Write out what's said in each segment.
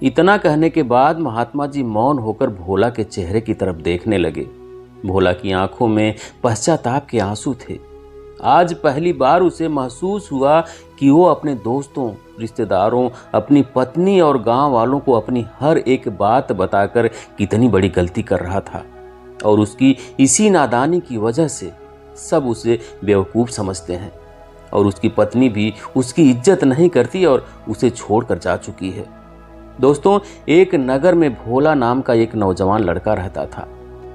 इतना कहने के बाद महात्मा जी मौन होकर भोला के चेहरे की तरफ देखने लगे। भोला की आंखों में पश्चाताप के आंसू थे। आज पहली बार उसे महसूस हुआ कि वो अपने दोस्तों, रिश्तेदारों, अपनी पत्नी और गांव वालों को अपनी हर एक बात बताकर कितनी बड़ी गलती कर रहा था और उसकी इसी नादानी की वजह से सब उसे बेवकूफ़ समझते हैं और उसकी पत्नी भी उसकी इज्जत नहीं करती और उसे छोड़कर जा चुकी है। दोस्तों, एक नगर में भोला नाम का एक नौजवान लड़का रहता था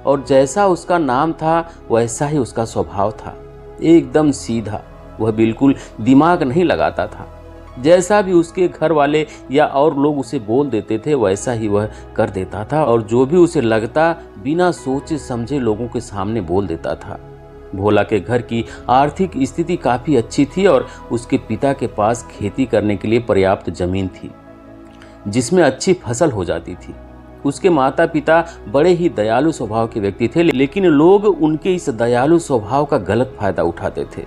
और जैसा उसका नाम था वैसा ही उसका स्वभाव था। एकदम सीधा, वह बिल्कुल दिमाग नहीं लगाता था। जैसा भी उसके घर वाले या और लोग उसे बोल देते थे वैसा ही वह कर देता था और जो भी उसे लगता बिना सोचे समझे लोगों के सामने बोल देता था। भोला के घर की आर्थिक स्थिति काफ़ी अच्छी थी और उसके पिता के पास खेती करने के लिए पर्याप्त जमीन थी जिसमें अच्छी फसल हो जाती थी। उसके माता पिता बड़े ही दयालु स्वभाव के व्यक्ति थे, लेकिन लोग उनके इस दयालु स्वभाव का गलत फायदा उठाते थे।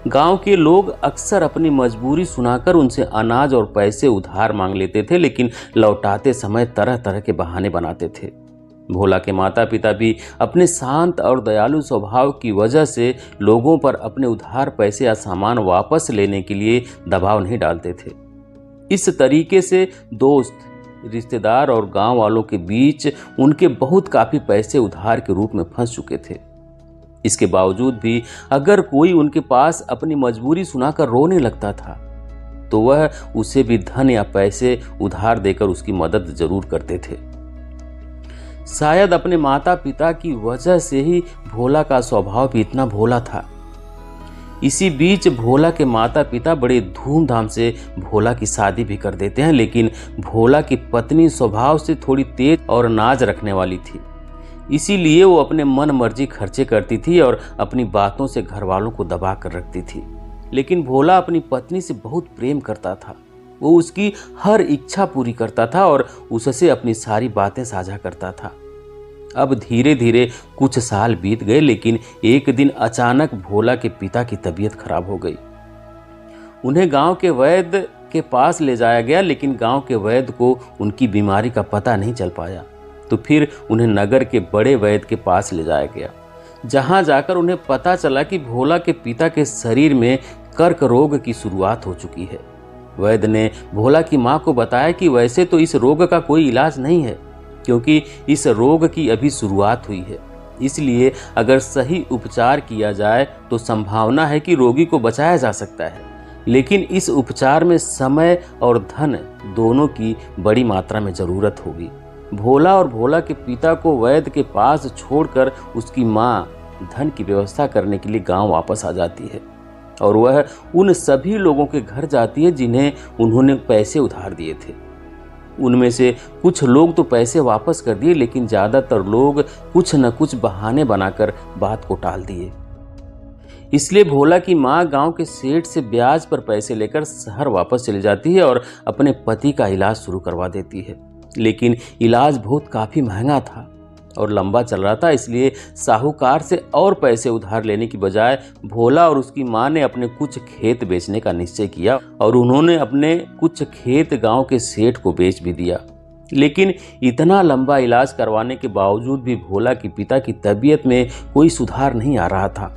गांव के लोग अक्सर अपनी मजबूरी सुनाकर उनसे अनाज और पैसे उधार मांग लेते थे, लेकिन लौटाते समय तरह तरह के बहाने बनाते थे। भोला के माता पिता भी अपने शांत और दयालु स्वभाव की वजह से लोगों पर अपने उधार पैसे या सामान वापस लेने के लिए दबाव नहीं डालते थे। इस तरीके से दोस्त, रिश्तेदार और गांव वालों के बीच उनके बहुत काफ़ी पैसे उधार के रूप में फंस चुके थे। इसके बावजूद भी अगर कोई उनके पास अपनी मजबूरी सुनाकर रोने लगता था तो वह उसे भी धन या पैसे उधार देकर उसकी मदद जरूर करते थे। शायद अपने माता पिता की वजह से ही भोला का स्वभाव भी इतना भोला था। इसी बीच भोला के माता पिता बड़े धूमधाम से भोला की शादी भी कर देते हैं, लेकिन भोला की पत्नी स्वभाव से थोड़ी तेज और नाज रखने वाली थी। इसीलिए वो अपने मन मर्जी खर्चे करती थी और अपनी बातों से घर वालों को दबा कर रखती थी। लेकिन भोला अपनी पत्नी से बहुत प्रेम करता था। वो उसकी हर इच्छा पूरी करता था और उससे अपनी सारी बातें साझा करता था। अब धीरे धीरे कुछ साल बीत गए, लेकिन एक दिन अचानक भोला के पिता की तबीयत खराब हो गई। उन्हें गांव के वैद्य के पास ले जाया गया, लेकिन गांव के वैद्य को उनकी बीमारी का पता नहीं चल पाया। तो फिर उन्हें नगर के बड़े वैद्य के पास ले जाया गया, जहां जाकर उन्हें पता चला कि भोला के पिता के शरीर में कर्क रोग की शुरुआत हो चुकी है। वैद्य ने भोला की मां को बताया कि वैसे तो इस रोग का कोई इलाज नहीं है, क्योंकि इस रोग की अभी शुरुआत हुई है। इसलिए अगर सही उपचार किया जाए तो संभावना है कि रोगी को बचाया जा सकता है, लेकिन इस उपचार में समय और धन दोनों की बड़ी मात्रा में ज़रूरत होगी। भोला और भोला के पिता को वैद्य के पास छोड़कर उसकी मां धन की व्यवस्था करने के लिए गांव वापस आ जाती है और वह उन सभी लोगों के घर जाती है जिन्हें उन्होंने पैसे उधार दिए थे। उनमें से कुछ लोग तो पैसे वापस कर दिए, लेकिन ज़्यादातर लोग कुछ न कुछ बहाने बनाकर बात को टाल दिए। इसलिए भोला की माँ गांव के सेठ से ब्याज पर पैसे लेकर शहर वापस चली जाती है और अपने पति का इलाज शुरू करवा देती है। लेकिन इलाज बहुत काफ़ी महंगा था और लंबा चल रहा था, इसलिए साहूकार से और पैसे उधार लेने की बजाय भोला और उसकी मां ने अपने कुछ खेत बेचने का निश्चय किया और उन्होंने अपने कुछ खेत गांव के सेठ को बेच भी दिया। लेकिन इतना लंबा इलाज करवाने के बावजूद भी भोला के पिता की तबीयत में कोई सुधार नहीं आ रहा था।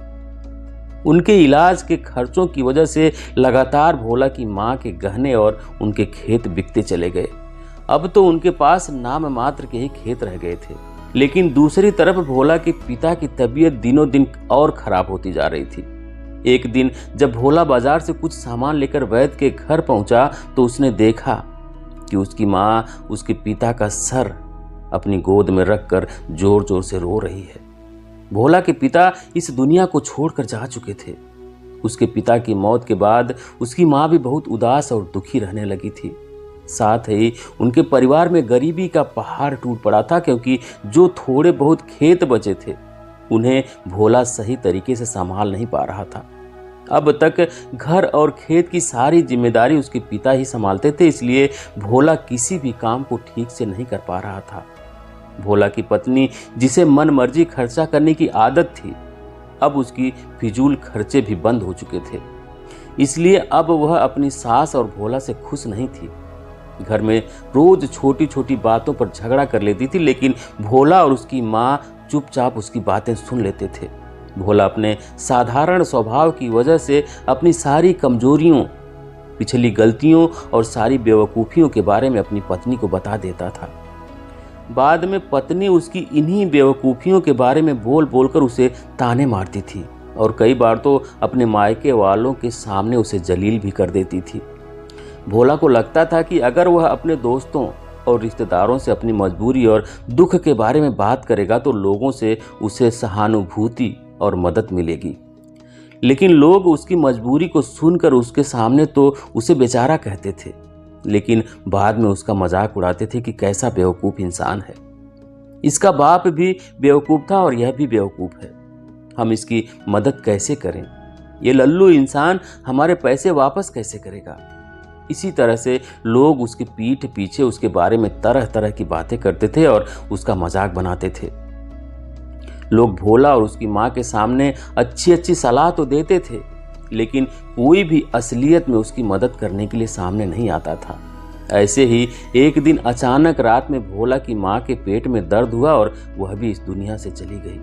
उनके इलाज के खर्चों की वजह से लगातार भोला की मां के गहने और उनके खेत बिकते चले गए। अब तो उनके पास नाम मात्र के ही खेत रह गए थे। लेकिन दूसरी तरफ भोला के पिता की तबीयत दिनों दिन और खराब होती जा रही थी। एक दिन जब भोला बाजार से कुछ सामान लेकर वैद्य के घर पहुंचा तो उसने देखा कि उसकी मां उसके पिता का सर अपनी गोद में रखकर जोर जोर से रो रही है। भोला के पिता इस दुनिया को छोड़कर जा चुके थे। उसके पिता की मौत के बाद उसकी मां भी बहुत उदास और दुखी रहने लगी थी। साथ ही उनके परिवार में गरीबी का पहाड़ टूट पड़ा था, क्योंकि जो थोड़े बहुत खेत बचे थे उन्हें भोला सही तरीके से संभाल नहीं पा रहा था। अब तक घर और खेत की सारी जिम्मेदारी उसके पिता ही संभालते थे, इसलिए भोला किसी भी काम को ठीक से नहीं कर पा रहा था। भोला की पत्नी, जिसे मन मर्जी खर्चा करने की आदत थी, अब उसकी फिजूल खर्चे भी बंद हो चुके थे। इसलिए अब वह अपनी सास और भोला से खुश नहीं थी। घर में रोज छोटी छोटी बातों पर झगड़ा कर लेती थी, लेकिन भोला और उसकी माँ चुपचाप उसकी बातें सुन लेते थे। भोला अपने साधारण स्वभाव की वजह से अपनी सारी कमजोरियों, पिछली गलतियों और सारी बेवकूफ़ियों के बारे में अपनी पत्नी को बता देता था। बाद में पत्नी उसकी इन्हीं बेवकूफ़ियों के बारे में बोल बोलकर उसे ताने मारती थी और कई बार तो अपने मायके वालों के सामने उसे जलील भी कर देती थी। भोला को लगता था कि अगर वह अपने दोस्तों और रिश्तेदारों से अपनी मजबूरी और दुख के बारे में बात करेगा तो लोगों से उसे सहानुभूति और मदद मिलेगी। लेकिन लोग उसकी मजबूरी को सुनकर उसके सामने तो उसे बेचारा कहते थे, लेकिन बाद में उसका मजाक उड़ाते थे कि कैसा बेवकूफ़ इंसान है, इसका बाप भी बेवकूफ़ था और यह भी बेवकूफ़ है, हम इसकी मदद कैसे करें, ये लल्लू इंसान हमारे पैसे वापस कैसे करेगा। इसी तरह से लोग उसकी पीठ पीछे उसके बारे में तरह तरह की बातें करते थे और उसका मजाक बनाते थे। लोग भोला और उसकी माँ के सामने अच्छी अच्छी सलाह तो देते थे, लेकिन कोई भी असलियत में उसकी मदद करने के लिए सामने नहीं आता था। ऐसे ही एक दिन अचानक रात में भोला की माँ के पेट में दर्द हुआ और वह भी इस दुनिया से चली गई।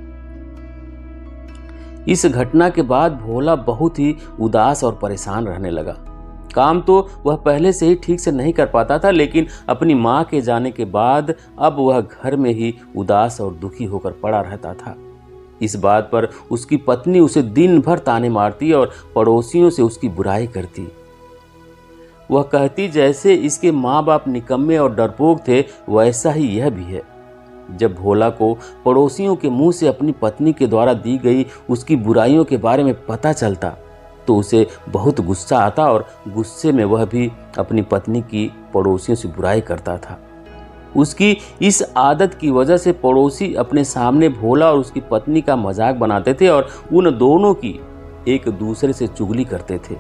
इस घटना के बाद भोला बहुत ही उदास और परेशान रहने लगा। काम तो वह पहले से ही ठीक से नहीं कर पाता था, लेकिन अपनी माँ के जाने के बाद अब वह घर में ही उदास और दुखी होकर पड़ा रहता था। इस बात पर उसकी पत्नी उसे दिन भर ताने मारती और पड़ोसियों से उसकी बुराई करती। वह कहती जैसे इसके माँ बाप निकम्मे और डरपोक थे, वैसा ही यह भी है। जब भोला को पड़ोसियों के मुंह से अपनी पत्नी के द्वारा दी गई उसकी बुराइयों के बारे में पता चलता तो उसे बहुत गुस्सा आता और गुस्से में वह भी अपनी पत्नी की पड़ोसियों से बुराई करता था। उसकी इस आदत की वजह से पड़ोसी अपने सामने भोला और उसकी पत्नी का मजाक बनाते थे और उन दोनों की एक दूसरे से चुगली करते थे,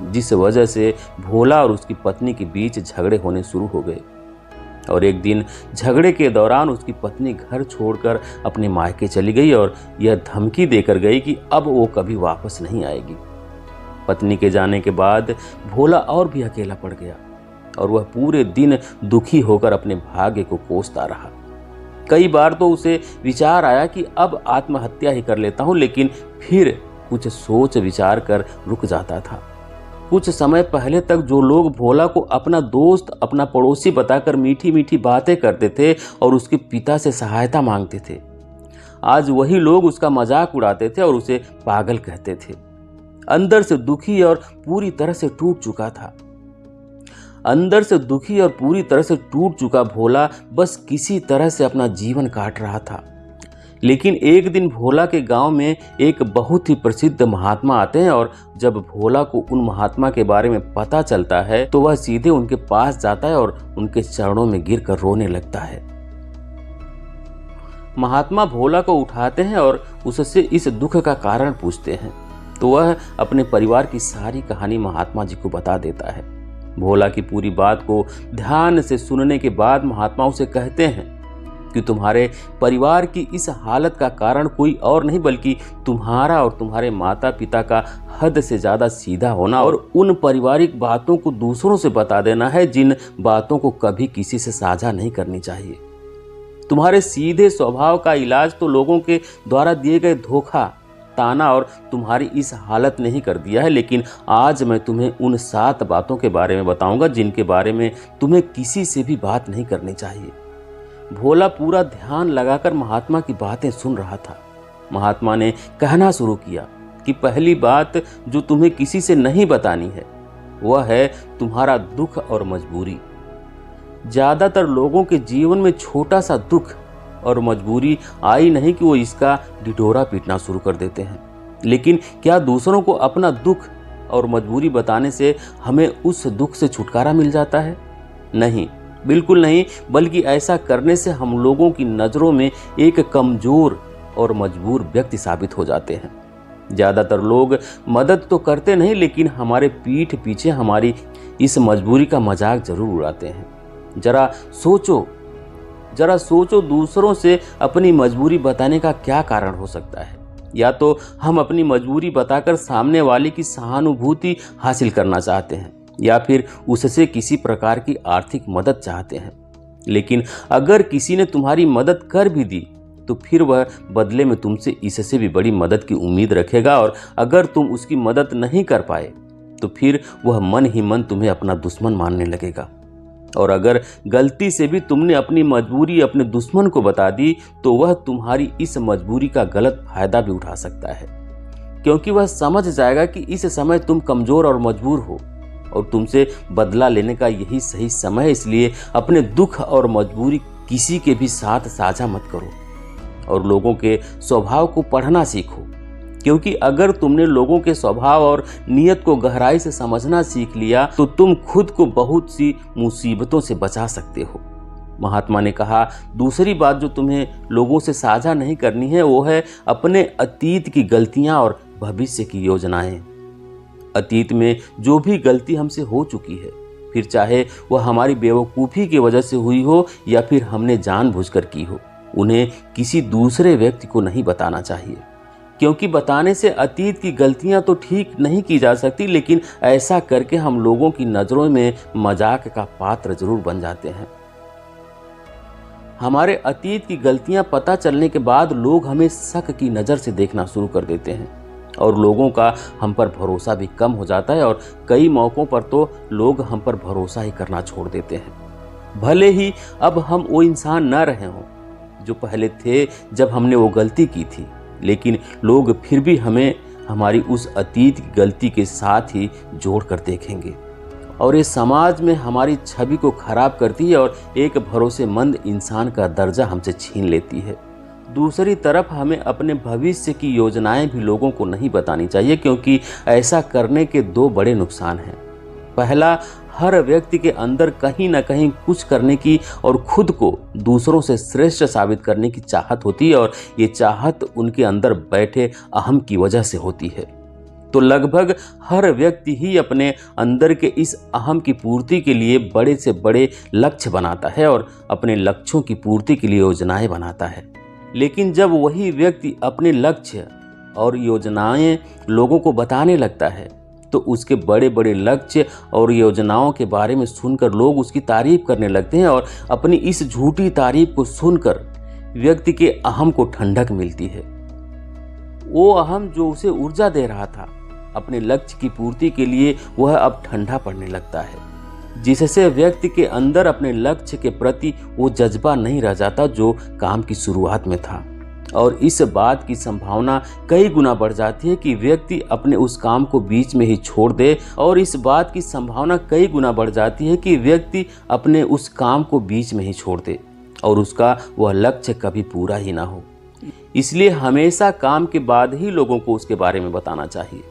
जिस वजह से भोला और उसकी पत्नी के बीच झगड़े होने शुरू हो गए। और एक दिन झगड़े के दौरान उसकी पत्नी घर छोड़कर अपने मायके चली गई और यह धमकी देकर गई कि अब वो कभी वापस नहीं आएगी। पत्नी के जाने के बाद भोला और भी अकेला पड़ गया और वह पूरे दिन दुखी होकर अपने भाग्य को कोसता रहा। कई बार तो उसे विचार आया कि अब आत्महत्या ही कर लेता हूं, लेकिन फिर कुछ सोच विचार कर रुक जाता था। कुछ समय पहले तक जो लोग भोला को अपना दोस्त, अपना पड़ोसी बताकर मीठी मीठी बातें करते थे और उसके पिता से सहायता मांगते थे, आज वही लोग उसका मजाक उड़ाते थे और उसे पागल कहते थे। अंदर से दुखी और पूरी तरह से टूट चुका था। अंदर से दुखी और पूरी तरह से टूट चुका भोला बस किसी तरह से अपना जीवन काट रहा था। लेकिन एक दिन भोला के गांव में एक बहुत ही प्रसिद्ध महात्मा आते हैं और जब भोला को उन महात्मा के बारे में पता चलता है तो वह सीधे उनके पास जाता है और उनके चरणों में गिरकर रोने लगता है। महात्मा भोला को उठाते हैं और उससे इस दुख का कारण पूछते हैं तो वह अपने परिवार की सारी कहानी महात्मा जी को बता देता है। भोला की पूरी बात को ध्यान से सुनने के बाद महात्मा उसे कहते हैं कि तुम्हारे परिवार की इस हालत का कारण कोई और नहीं बल्कि तुम्हारा और तुम्हारे माता पिता का हद से ज़्यादा सीधा होना और उन पारिवारिक बातों को दूसरों से बता देना है जिन बातों को कभी किसी से साझा नहीं करनी चाहिए। तुम्हारे सीधे स्वभाव का इलाज तो लोगों के द्वारा दिए गए धोखा, ताना और तुम्हारी इस हालत ने ही कर दिया है। लेकिन आज मैं तुम्हें उन 7 बातों के बारे में बताऊंगा जिनके बारे में तुम्हें किसी से भी बात नहीं करनी चाहिए। भोला पूरा ध्यान लगाकर महात्मा की बातें सुन रहा था। महात्मा ने कहना शुरू किया कि पहली बात जो तुम्हें किसी से नहीं बतानी है वह है तुम्हारा दुख और मजबूरी। ज़्यादातर लोगों के जीवन में छोटा सा दुख और मजबूरी आई नहीं कि वो इसका ढिढोरा पीटना शुरू कर देते हैं। लेकिन क्या दूसरों को अपना दुख और मजबूरी बताने से हमें उस दुख से छुटकारा मिल जाता है? नहीं, बिल्कुल नहीं, बल्कि ऐसा करने से हम लोगों की नज़रों में एक कमज़ोर और मजबूर व्यक्ति साबित हो जाते हैं। ज़्यादातर लोग मदद तो करते नहीं, लेकिन हमारे पीठ पीछे हमारी इस मजबूरी का मजाक जरूर उड़ाते हैं। जरा सोचो दूसरों से अपनी मजबूरी बताने का क्या कारण हो सकता है। या तो हम अपनी मजबूरी बताकर सामने वाले की सहानुभूति हासिल करना चाहते हैं, या फिर उससे किसी प्रकार की आर्थिक मदद चाहते हैं। लेकिन अगर किसी ने तुम्हारी मदद कर भी दी तो फिर वह बदले में तुमसे इससे भी बड़ी मदद की उम्मीद रखेगा, और अगर तुम उसकी मदद नहीं कर पाए तो फिर वह मन ही मन तुम्हें अपना दुश्मन मानने लगेगा। और अगर गलती से भी तुमने अपनी मजबूरी अपने दुश्मन को बता दी तो वह तुम्हारी इस मजबूरी का गलत फायदा भी उठा सकता है, क्योंकि वह समझ जाएगा कि इस समय तुम कमजोर और मजबूर हो और तुमसे बदला लेने का यही सही समय है। इसलिए अपने दुख और मजबूरी किसी के भी साथ साझा मत करो और लोगों के स्वभाव को पढ़ना सीखो, क्योंकि अगर तुमने लोगों के स्वभाव और नियत को गहराई से समझना सीख लिया तो तुम खुद को बहुत सी मुसीबतों से बचा सकते हो। महात्मा ने कहा, दूसरी बात जो तुम्हें लोगों से साझा नहीं करनी है वो है अपने अतीत की गलतियां और भविष्य की योजनाएं। अतीत में जो भी गलती हमसे हो चुकी है, फिर चाहे वह हमारी बेवकूफ़ी की वजह से हुई हो या फिर हमने जानबूझकर की हो, उन्हें किसी दूसरे व्यक्ति को नहीं बताना चाहिए, क्योंकि बताने से अतीत की गलतियां तो ठीक नहीं की जा सकती, लेकिन ऐसा करके हम लोगों की नज़रों में मजाक का पात्र जरूर बन जाते हैं। हमारे अतीत की गलतियां पता चलने के बाद लोग हमें शक की नज़र से देखना शुरू कर देते हैं और लोगों का हम पर भरोसा भी कम हो जाता है, और कई मौक़ों पर तो लोग हम पर भरोसा ही करना छोड़ देते हैं। भले ही अब हम वो इंसान न रहे हों जो पहले थे जब हमने वो गलती की थी, लेकिन लोग फिर भी हमें हमारी उस अतीत की गलती के साथ ही जोड़ कर देखेंगे और ये समाज में हमारी छवि को खराब करती है और एक भरोसेमंद इंसान का दर्जा हमसे छीन लेती है। दूसरी तरफ हमें अपने भविष्य की योजनाएं भी लोगों को नहीं बतानी चाहिए, क्योंकि ऐसा करने के दो बड़े नुकसान हैं। पहला, हर व्यक्ति के अंदर कहीं ना कहीं कुछ करने की और खुद को दूसरों से श्रेष्ठ साबित करने की चाहत होती है, और ये चाहत उनके अंदर बैठे अहम की वजह से होती है। तो लगभग हर व्यक्ति ही अपने अंदर के इस अहम की पूर्ति के लिए बड़े से बड़े लक्ष्य बनाता है और अपने लक्ष्यों की पूर्ति के लिए योजनाएं बनाता है। लेकिन जब वही व्यक्ति अपने लक्ष्य और योजनाएं लोगों को बताने लगता है तो उसके बड़े बड़े लक्ष्य और योजनाओं के बारे में सुनकर लोग उसकी तारीफ करने लगते हैं, और अपनी इस झूठी तारीफ को सुनकर व्यक्ति के अहम को ठंडक मिलती है। वो अहम जो उसे ऊर्जा दे रहा था अपने लक्ष्य की पूर्ति के लिए, वह अब ठंडा पड़ने लगता है, जिससे व्यक्ति के अंदर अपने लक्ष्य के प्रति वो जज्बा नहीं रह जाता जो काम की शुरुआत में था। और इस बात की संभावना कई गुना बढ़ जाती है कि व्यक्ति अपने उस काम को बीच में ही छोड़ दे, और इस बात की संभावना कई गुना बढ़ जाती है कि व्यक्ति अपने उस काम को बीच में ही छोड़ दे और उसका वह लक्ष्य कभी पूरा ही ना हो। इसलिए हमेशा काम के बाद ही लोगों को उसके बारे में बताना चाहिए,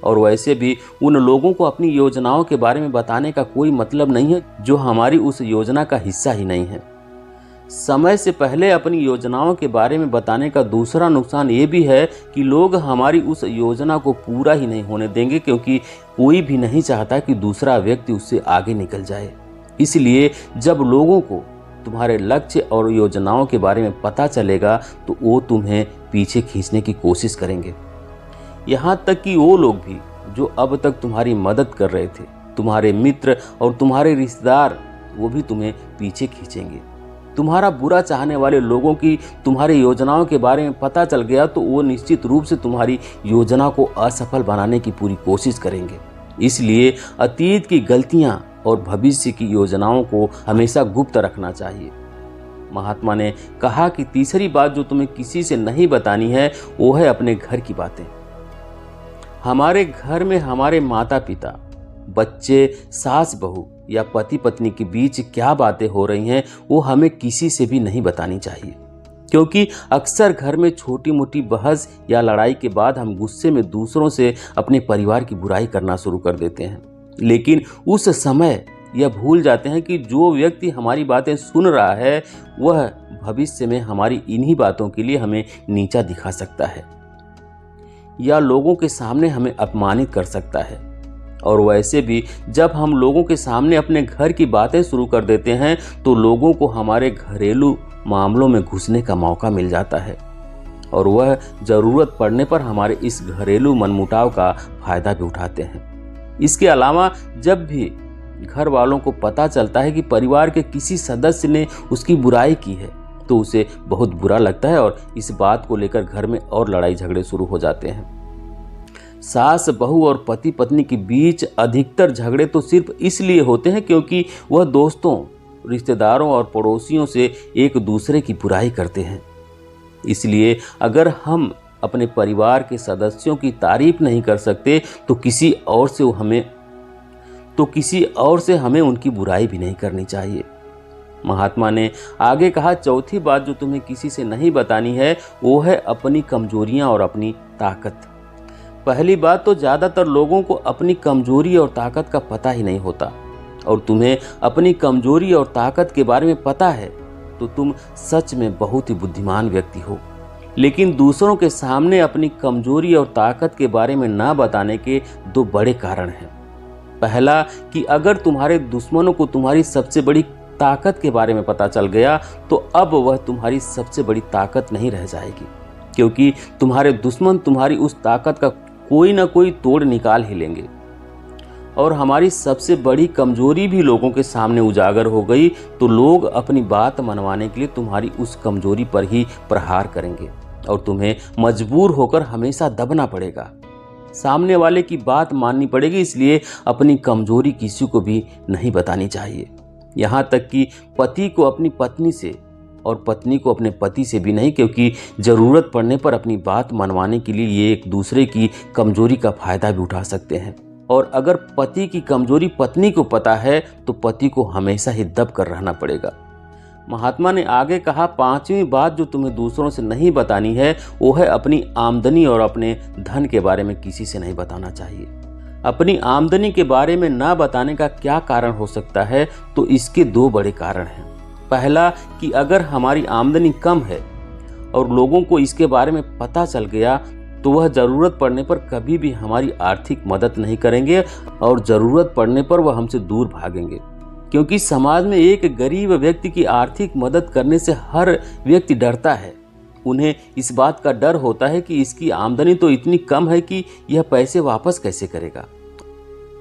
और वैसे भी उन लोगों को अपनी योजनाओं के बारे में बताने का कोई मतलब नहीं है जो हमारी उस योजना का हिस्सा ही नहीं है। समय से पहले अपनी योजनाओं के बारे में बताने का दूसरा नुकसान ये भी है कि लोग हमारी उस योजना को पूरा ही नहीं होने देंगे, क्योंकि कोई भी नहीं चाहता कि दूसरा व्यक्ति उससे आगे निकल जाए। इसलिए जब लोगों को तुम्हारे लक्ष्य और योजनाओं के बारे में पता चलेगा तो वो तुम्हें पीछे खींचने की कोशिश करेंगे। यहाँ तक कि वो लोग भी जो अब तक तुम्हारी मदद कर रहे थे, तुम्हारे मित्र और तुम्हारे रिश्तेदार, वो भी तुम्हें पीछे खींचेंगे। तुम्हारा बुरा चाहने वाले लोगों की तुम्हारी योजनाओं के बारे में पता चल गया तो वो निश्चित रूप से तुम्हारी योजना को असफल बनाने की पूरी कोशिश करेंगे। इसलिए अतीत की गलतियां और भविष्य की योजनाओं को हमेशा गुप्त रखना चाहिए। महात्मा ने कहा कि तीसरी बात जो तुम्हें किसी से नहीं बतानी है वो है अपने घर की बातें। हमारे घर में हमारे माता पिता, बच्चे, सास बहू या पति पत्नी के बीच क्या बातें हो रही हैं वो हमें किसी से भी नहीं बतानी चाहिए, क्योंकि अक्सर घर में छोटी मोटी बहस या लड़ाई के बाद हम गुस्से में दूसरों से अपने परिवार की बुराई करना शुरू कर देते हैं, लेकिन उस समय यह भूल जाते हैं कि जो व्यक्ति हमारी बातें सुन रहा है वह भविष्य में हमारी इन्हीं बातों के लिए हमें नीचा दिखा सकता है या लोगों के सामने हमें अपमानित कर सकता है। और वैसे भी जब हम लोगों के सामने अपने घर की बातें शुरू कर देते हैं तो लोगों को हमारे घरेलू मामलों में घुसने का मौका मिल जाता है, और वह ज़रूरत पड़ने पर हमारे इस घरेलू मनमुटाव का फायदा भी उठाते हैं। इसके अलावा जब भी घर वालों को पता चलता है कि परिवार के किसी सदस्य ने उसकी बुराई की है तो उसे बहुत बुरा लगता है और इस बात को लेकर घर में और लड़ाई झगड़े शुरू हो जाते हैं। सास बहू और पति पत्नी के बीच अधिकतर झगड़े तो सिर्फ इसलिए होते हैं क्योंकि वह दोस्तों, रिश्तेदारों और पड़ोसियों से एक दूसरे की बुराई करते हैं। इसलिए अगर हम अपने परिवार के सदस्यों की तारीफ नहीं कर सकते तो किसी और से हमें उनकी बुराई भी नहीं करनी चाहिए। महात्मा ने आगे कहा, चौथी बात जो तुम्हें किसी से नहीं बतानी है वो है अपनी कमजोरियां और अपनी ताकत। पहली बात तो ज़्यादातर लोगों को अपनी कमजोरी और ताकत का पता ही नहीं होता, और तुम्हें अपनी कमजोरी और ताकत के बारे में पता है तो तुम सच में बहुत ही बुद्धिमान व्यक्ति हो। लेकिन दूसरों के सामने अपनी कमजोरी और ताकत के बारे में ना बताने के दो बड़े कारण हैं। पहला कि अगर तुम्हारे दुश्मनों को तुम्हारी सबसे बड़ी ताकत के बारे में पता चल गया तो अब वह तुम्हारी सबसे बड़ी ताकत नहीं रह जाएगी, क्योंकि तुम्हारे दुश्मन तुम्हारी उस ताकत का कोई ना कोई तोड़ निकाल ही लेंगे। और हमारी सबसे बड़ी कमजोरी भी लोगों के सामने उजागर हो गई तो लोग अपनी बात मनवाने के लिए तुम्हारी उस कमजोरी पर ही प्रहार करेंगे और तुम्हें मजबूर होकर हमेशा दबना पड़ेगा, सामने वाले की बात माननी पड़ेगी। इसलिए अपनी कमजोरी किसी को भी नहीं बतानी चाहिए, यहाँ तक कि पति को अपनी पत्नी से और पत्नी को अपने पति से भी नहीं, क्योंकि ज़रूरत पड़ने पर अपनी बात मनवाने के लिए ये एक दूसरे की कमजोरी का फायदा भी उठा सकते हैं। और अगर पति की कमजोरी पत्नी को पता है तो पति को हमेशा ही दब कर रहना पड़ेगा। महात्मा ने आगे कहा, पांचवी बात जो तुम्हें दूसरों से नहीं बतानी है वो है अपनी आमदनी और अपने धन के बारे में किसी से नहीं बताना चाहिए। अपनी आमदनी के बारे में ना बताने का क्या कारण हो सकता है, तो इसके दो बड़े कारण हैं। पहला कि अगर हमारी आमदनी कम है और लोगों को इसके बारे में पता चल गया तो वह ज़रूरत पड़ने पर कभी भी हमारी आर्थिक मदद नहीं करेंगे और ज़रूरत पड़ने पर वह हमसे दूर भागेंगे, क्योंकि समाज में एक गरीब व्यक्ति की आर्थिक मदद करने से हर व्यक्ति डरता है। उन्हें इस बात का डर होता है कि इसकी आमदनी तो इतनी कम है कि यह पैसे वापस कैसे करेगा।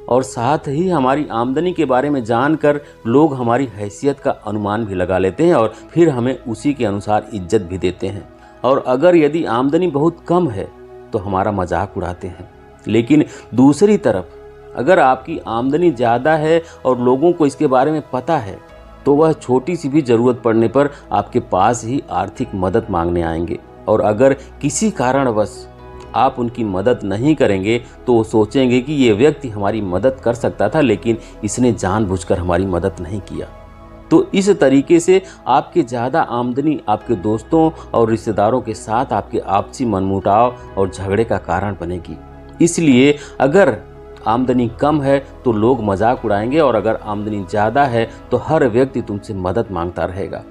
और साथ ही हमारी आमदनी के बारे में जानकर लोग हमारी हैसियत का अनुमान भी लगा लेते हैं और फिर हमें उसी के अनुसार इज्जत भी देते हैं। और अगर यदि आमदनी बहुत कम है तो हमारा मजाक उड़ाते हैं। लेकिन दूसरी तरफ अगर आपकी आमदनी ज़्यादा है और लोगों को इसके बारे में पता है तो वह छोटी सी भी ज़रूरत पड़ने पर आपके पास ही आर्थिक मदद मांगने आएंगे। और अगर किसी कारणवश आप उनकी मदद नहीं करेंगे तो वो सोचेंगे कि ये व्यक्ति हमारी मदद कर सकता था लेकिन इसने जानबूझकर हमारी मदद नहीं किया। तो इस तरीके से आपके ज़्यादा आमदनी आपके दोस्तों और रिश्तेदारों के साथ आपके आपसी मनमुटाव और झगड़े का कारण बनेगी। इसलिए अगर आमदनी कम है तो लोग मजाक उड़ाएंगे और अगर आमदनी ज़्यादा है तो हर व्यक्ति तुमसे मदद मांगता रहेगा।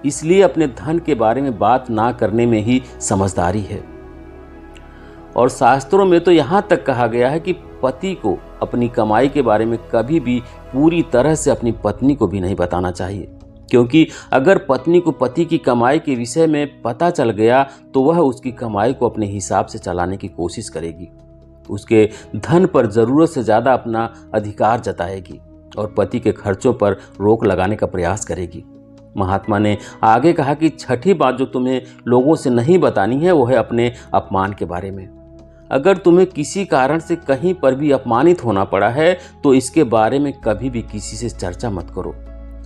इसलिए अपने धन के बारे में बात ना करने में ही समझदारी है। और शास्त्रों में तो यहाँ तक कहा गया है कि पति को अपनी कमाई के बारे में कभी भी पूरी तरह से अपनी पत्नी को भी नहीं बताना चाहिए, क्योंकि अगर पत्नी को पति की कमाई के विषय में पता चल गया तो वह उसकी कमाई को अपने हिसाब से चलाने की कोशिश करेगी, उसके धन पर ज़रूरत से ज़्यादा अपना अधिकार जताएगी और पति के खर्चों पर रोक लगाने का प्रयास करेगी। महात्मा ने आगे कहा कि छठी बात जो तुम्हें लोगों से नहीं बतानी है वो है अपने अपमान के बारे में। अगर तुम्हें किसी कारण से कहीं पर भी अपमानित होना पड़ा है तो इसके बारे में कभी भी किसी से चर्चा मत करो।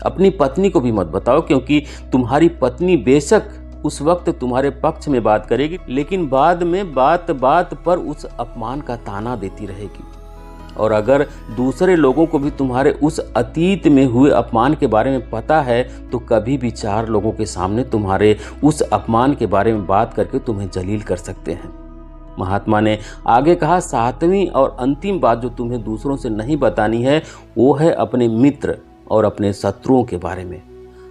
अपनी पत्नी को भी मत बताओ, क्योंकि तुम्हारी पत्नी बेशक उस वक्त तुम्हारे पक्ष में बात करेगी लेकिन बाद में बात बात पर उस अपमान का ताना देती रहेगी। और अगर दूसरे लोगों को भी तुम्हारे उस अतीत में हुए अपमान के बारे में पता है तो कभी भी चार लोगों के सामने तुम्हारे उस अपमान के बारे में बात करके तुम्हें जलील कर सकते हैं। महात्मा ने आगे कहा, सातवीं और अंतिम बात जो तुम्हें दूसरों से नहीं बतानी है वो है अपने मित्र और अपने शत्रुओं के बारे में।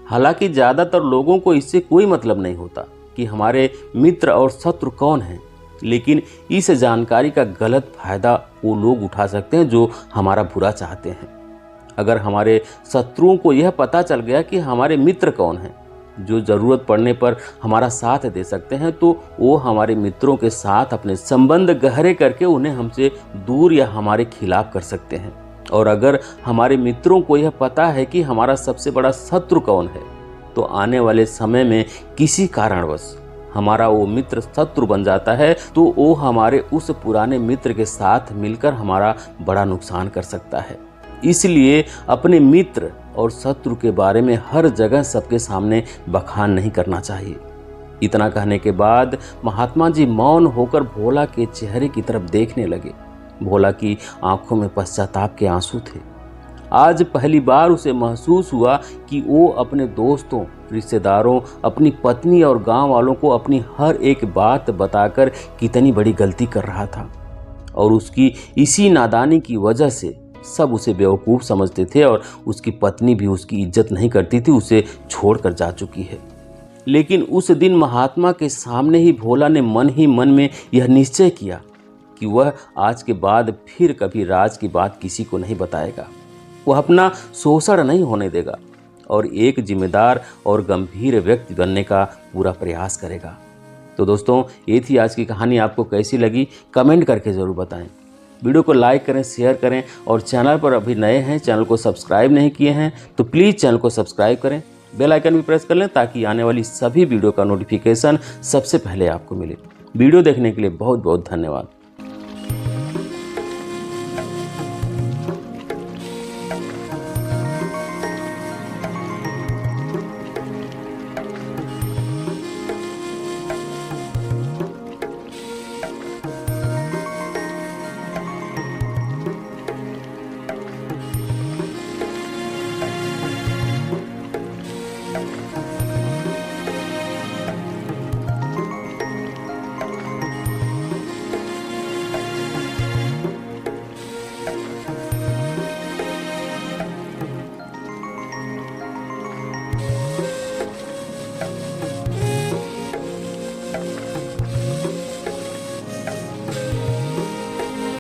हालांकि ज़्यादातर लोगों को इससे कोई मतलब नहीं होता कि हमारे मित्र और शत्रु कौन हैं, लेकिन इस जानकारी का गलत फायदा वो लोग उठा सकते हैं जो हमारा बुरा चाहते हैं। अगर हमारे शत्रुओं को यह पता चल गया कि हमारे मित्र कौन हैं जो ज़रूरत पड़ने पर हमारा साथ दे सकते हैं, तो वो हमारे मित्रों के साथ अपने संबंध गहरे करके उन्हें हमसे दूर या हमारे खिलाफ कर सकते हैं। और अगर हमारे मित्रों को यह पता है कि हमारा सबसे बड़ा शत्रु कौन है, तो आने वाले समय में किसी कारणवश हमारा वो मित्र शत्रु बन जाता है, तो वो हमारे उस पुराने मित्र के साथ मिलकर हमारा बड़ा नुकसान कर सकता है। इसलिए अपने मित्र और शत्रु के बारे में हर जगह सबके सामने बखान नहीं करना चाहिए। इतना कहने के बाद महात्मा जी मौन होकर भोला के चेहरे की तरफ देखने लगे। भोला की आंखों में पश्चाताप के आंसू थे। आज पहली बार उसे महसूस हुआ कि वो अपने दोस्तों, रिश्तेदारों, अपनी पत्नी और गांव वालों को अपनी हर एक बात बताकर कितनी बड़ी गलती कर रहा था। और उसकी इसी नादानी की वजह से सब उसे बेवकूफ़ समझते थे और उसकी पत्नी भी उसकी इज्जत नहीं करती थी, उसे छोड़कर जा चुकी है। लेकिन उस दिन महात्मा के सामने ही भोला ने मन ही मन में यह निश्चय किया कि वह आज के बाद फिर कभी राज की बात किसी को नहीं बताएगा। वह अपना शोषण नहीं होने देगा और एक जिम्मेदार और गंभीर व्यक्ति बनने का पूरा प्रयास करेगा। तो दोस्तों, ये थी आज की कहानी। आपको कैसी लगी कमेंट करके ज़रूर बताएं। वीडियो को लाइक करें, शेयर करें और चैनल पर अभी नए हैं, चैनल को सब्सक्राइब नहीं किए हैं तो प्लीज़ चैनल को सब्सक्राइब करें, बेल आइकन भी प्रेस कर लें ताकि आने वाली सभी वीडियो का नोटिफिकेशन सबसे पहले आपको मिले। वीडियो देखने के लिए बहुत बहुत धन्यवाद।